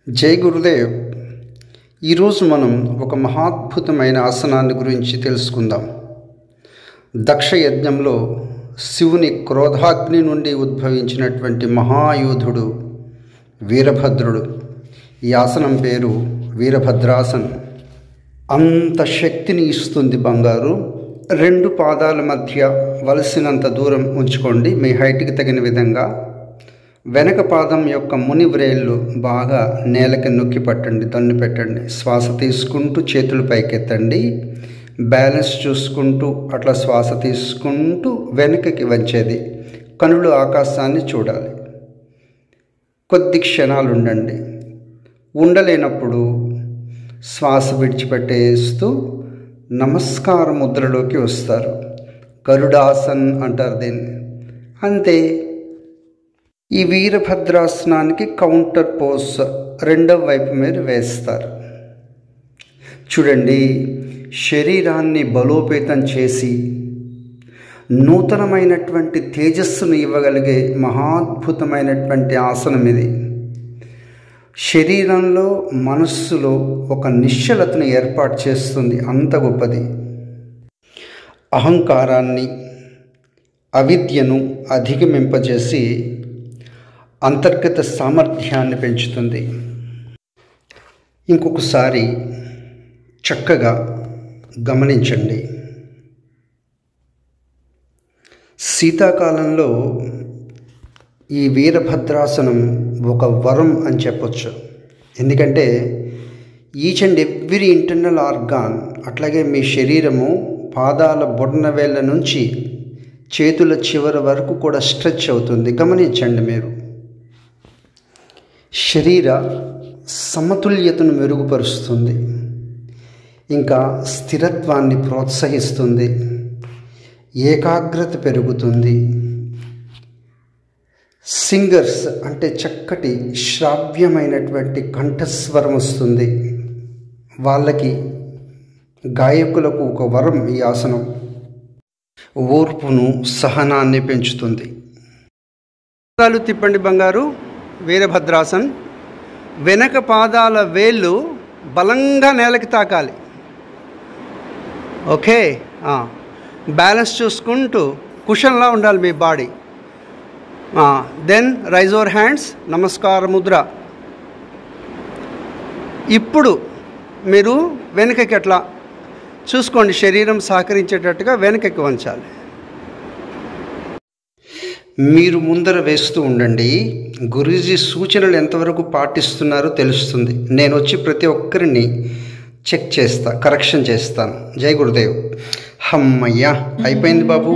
జై గురుదేవ్. ఈరోజు మనం ఒక మహాద్భుతమైన ఆసనాన్ని గురించి తెలుసుకుందాం. దక్ష యజ్ఞంలో శివుని క్రోధాగ్ని నుండి ఉద్భవించినటువంటి మహాయోధుడు వీరభద్రుడు. ఈ ఆసనం పేరు వీరభద్రాసనం. అంత శక్తిని ఇస్తుంది బంగారు. 2 పాదాల మధ్య వలసినంత దూరం ఉంచుకోండి, మీ హైట్కి తగిన విధంగా. వెనక పాదం యొక్క ముని వ్రేళ్ళు బాగా నేలకి నొక్కి పట్టండి, దన్ను పెట్టండి. శ్వాస తీసుకుంటూ చేతులు పైకెత్తండి. బ్యాలెన్స్ చూసుకుంటూ అట్లా శ్వాస తీసుకుంటూ వెనుకకి వంచేది. కనులు ఆకాశాన్ని చూడాలి. కొద్ది క్షణాలు ఉండండి. ఉండలేనప్పుడు శ్వాస విడిచిపెట్టేస్తూ నమస్కార ముద్రలోకి వస్తారు. గరుడాసన్ అంటారు దీన్ని. అంతే. ఈ వీరభద్రాసనానికి కౌంటర్ పోజ్ 2వ వైపు మీరు వేస్తారు. చూడండి, శరీరాన్ని బలోపేతం చేసి నూతనమైనటువంటి తేజస్సును ఇవ్వగలిగే మహాద్భుతమైనటువంటి ఆసనం ఇది. శరీరంలో మనస్సులో ఒక నిశ్చలతను ఏర్పాటు చేస్తుంది. అంత గొప్పది. అహంకారాన్ని, అవిద్యను అధిగమింపజేసి అంతర్గత సామర్థ్యాన్ని పెంచుతుంది. ఇంకొకసారి చక్కగా గమనించండి. శీతాకాలంలో ఈ వీరభద్రాసనం ఒక వరం అని చెప్పొచ్చు. ఎందుకంటే each and every internal organ, అట్లాగే మీ శరీరము పాదాల బొటనవేళ్ళ నుంచి చేతుల చివరి వరకు కూడా స్ట్రెచ్ అవుతుంది. గమనించండి మీరు. శరీర సమతుల్యతను మెరుగుపరుస్తుంది, ఇంకా స్థిరత్వాన్ని ప్రోత్సహిస్తుంది, ఏకాగ్రత పెరుగుతుంది. సింగర్స్ అంటే చక్కటి శ్రావ్యమైనటువంటి కంఠస్వరం వస్తుంది. వాళ్ళకి, గాయకులకు ఒక వరం ఈ ఆసనం. ఓర్పును, సహనాన్ని పెంచుతుంది. పాదాలు తిప్పండి బంగారు. వీరభద్రాసన్. వెనక పాదాల వేళ్ళు బలంగా నేలకి తాకాలి. ఓకే. బ్యాలెన్స్ చూసుకుంటూ కుషన్లా ఉండాలి మీ body. Then raise your hands, నమస్కార ముద్ర. ఇప్పుడు మీరు వెనుకకి అట్లా చూసుకోండి, శరీరం సహకరించేటట్టుగా వెనుకకి వంచాలి. మీరు ముందర వేస్తూ ఉండండి. గురూజీ సూచనలు ఎంతవరకు పాటిస్తున్నారో తెలుస్తుంది. నేను వచ్చి ప్రతి ఒక్కరిని చెక్ చేస్తా, కరెక్షన్ చేస్తాను. జై గురుదేవ్. హమ్మయ్యా, అయిపోయింది బాబు.